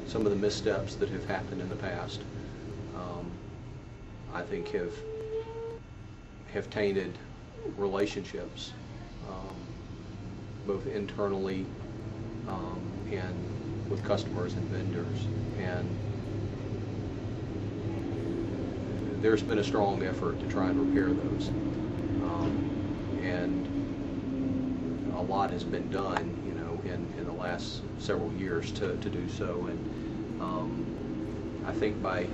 some of the missteps that have happened in the past, I think have tainted relationships, both internally and with customers and vendors. And there's been a strong effort to try and repair those. And a lot has been done, in the last several years to do so. And I think by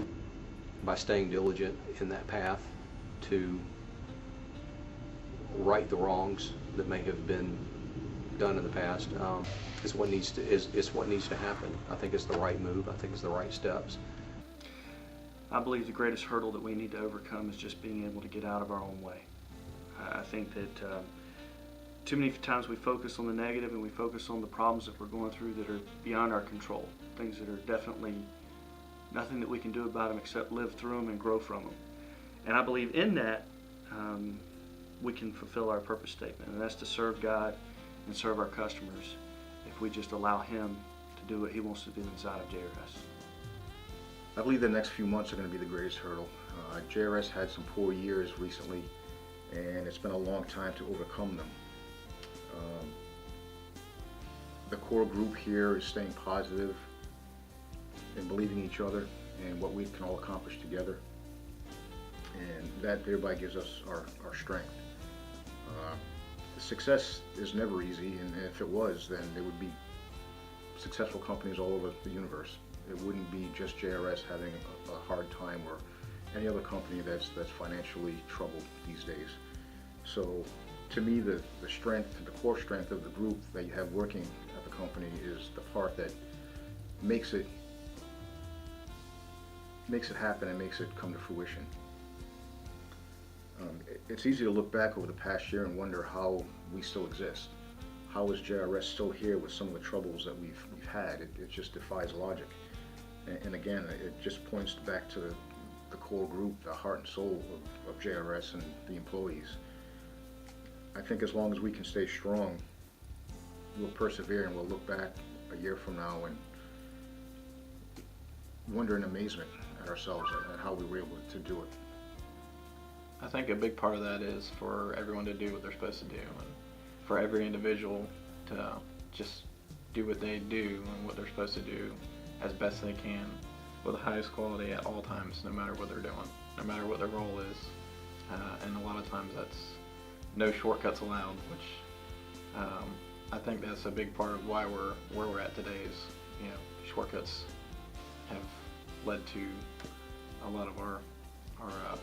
staying diligent in that path to right the wrongs that may have been done in the past, is what needs to happen. I think it's the right move. I think it's the right steps. I believe the greatest hurdle that we need to overcome is just being able to get out of our own way. I think that too many times we focus on the negative and we focus on the problems that we're going through that are beyond our control, things that are definitely nothing that we can do about them except live through them and grow from them. And I believe in that we can fulfill our purpose statement, and that's to serve God and serve our customers if we just allow Him to do what He wants to do inside of JRS. I believe the next few months are going to be the greatest hurdle. JRS had some poor years recently, and it's been a long time to overcome them. The core group here is staying positive and believing each other and what we can all accomplish together, and that thereby gives us our strength. Success is never easy, and if it was, then there would be successful companies all over the universe. It wouldn't be just JRS having a hard time, or any other company that's financially troubled these days. So to me, the strength, the core strength of the group that you have working at the company is the part that makes it happen and makes it come to fruition. It's easy to look back over the past year and wonder how we still exist. How is JRS still here with some of the troubles that we've had? It just defies logic. And again, it just points back to the core group, the heart and soul of JRS and the employees. I think as long as we can stay strong, we'll persevere, and we'll look back a year from now and wonder in amazement at ourselves at how we were able to do it. I think a big part of that is for everyone to do what they're supposed to do, and for every individual to just do what they do and what they're supposed to do as best they can with the highest quality at all times, no matter what they're doing, no matter what their role is. And a lot of times that's no shortcuts allowed, which I think that's a big part of why we're where we're at today is, shortcuts have led to a lot of our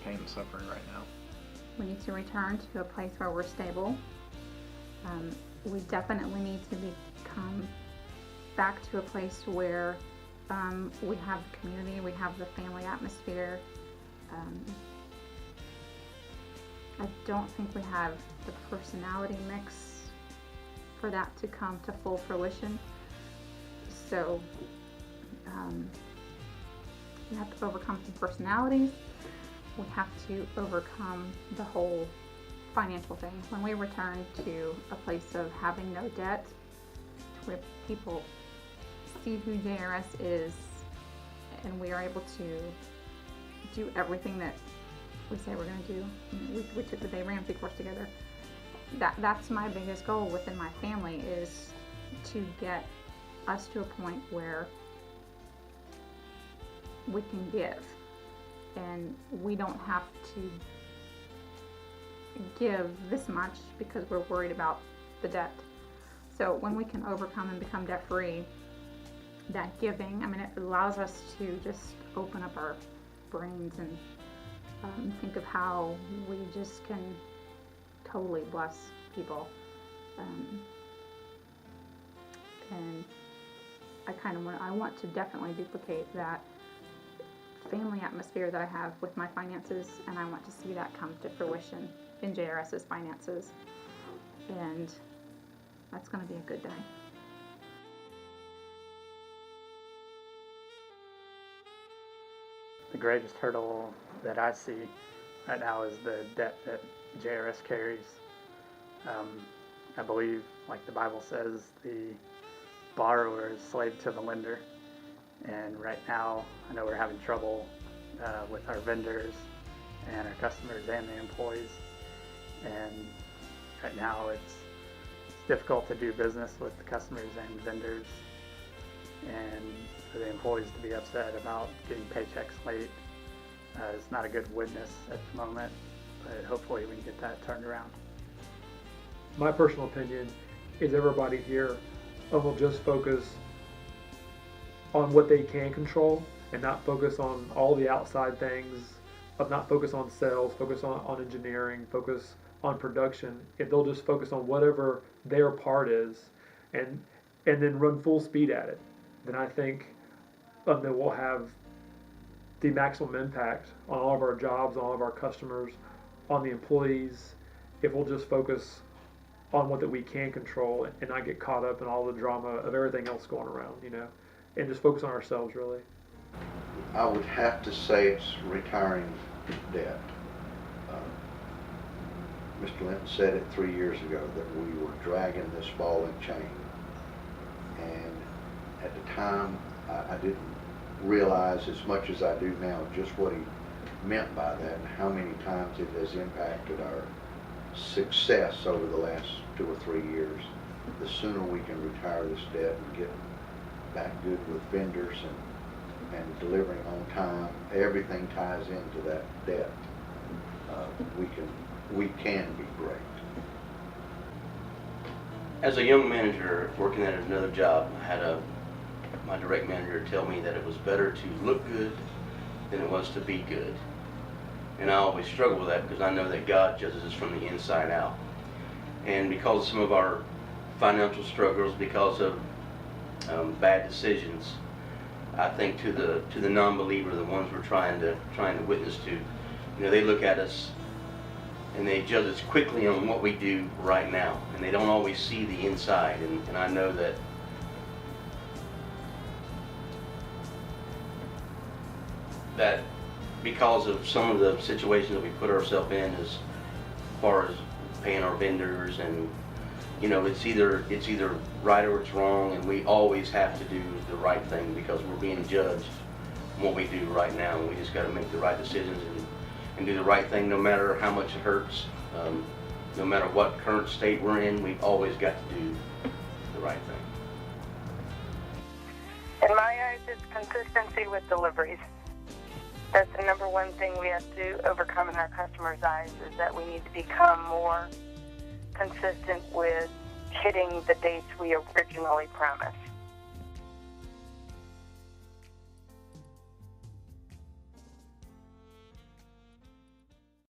pain and suffering right now. We need to return to a place where we're stable. We definitely need to come back to a place where we have the community, we have the family atmosphere. I don't think we have the personality mix for that to come to full fruition. So we have to overcome some personalities. We have to overcome the whole financial thing. When we return to a place of having no debt, where people see who JRS is, and we are able to do everything that we say we're going to do. We took the Dave Ramsey course together. That's my biggest goal within my family, is to get us to a point where we can give, and we don't have to give this much because we're worried about the debt. So when we can overcome and become debt free, that giving, it allows us to just open up our brains and think of how we just can totally bless people. And I want to definitely duplicate that family atmosphere that I have with my finances, and I want to see that come to fruition in JRS's finances, and that's going to be a good day. The greatest hurdle that I see right now is the debt that JRS carries. I believe, like the Bible says, the borrower is slave to the lender, And right now, I know we're having trouble with our vendors and our customers and the employees. And right now, it's difficult to do business with the customers and vendors, and for the employees to be upset about getting paychecks late is not a good witness at the moment, but hopefully we can get that turned around. My personal opinion is everybody here will just focus on what they can control and not focus on all the outside things, of not focus on sales, focus on engineering, focus on production. If they'll just focus on whatever their part is and then run full speed at it, then I think that we'll have the maximum impact on all of our jobs, on all of our customers, on the employees, if we'll just focus on what that we can control and not get caught up in all the drama of everything else going around, and just focus on ourselves, really. I would have to say it's retiring debt. Mr. Linton said it 3 years ago that we were dragging this ball and chain, and at the time I didn't realize as much as I do now just what he meant by that and how many times it has impacted our success over the last 2 or 3 years. The sooner we can retire this debt and get back good with vendors and delivering on time, everything ties into that debt. We can be great. As a young manager working at another job, I had my direct manager tell me that it was better to look good than it was to be good. And I always struggle with that because I know that God judges us from the inside out. And because of some of our financial struggles, because of bad decisions, I think to the non-believer, the ones we're trying to witness to, they look at us and they judge us quickly on what we do right now, and they don't always see the inside. And I know that because of some of the situations that we put ourselves in, as far as paying our vendors, and it's either right or it's wrong, and we always have to do the right thing because we're being judged on what we do right now, and we just got to make the right decisions and do the right thing no matter how much it hurts. No matter what current state we're in, we've always got to do the right thing. In my eyes, it's consistency with deliveries. That's the number one thing we have to overcome in our customers' eyes, is that we need to become more consistent with hitting the dates we originally promised.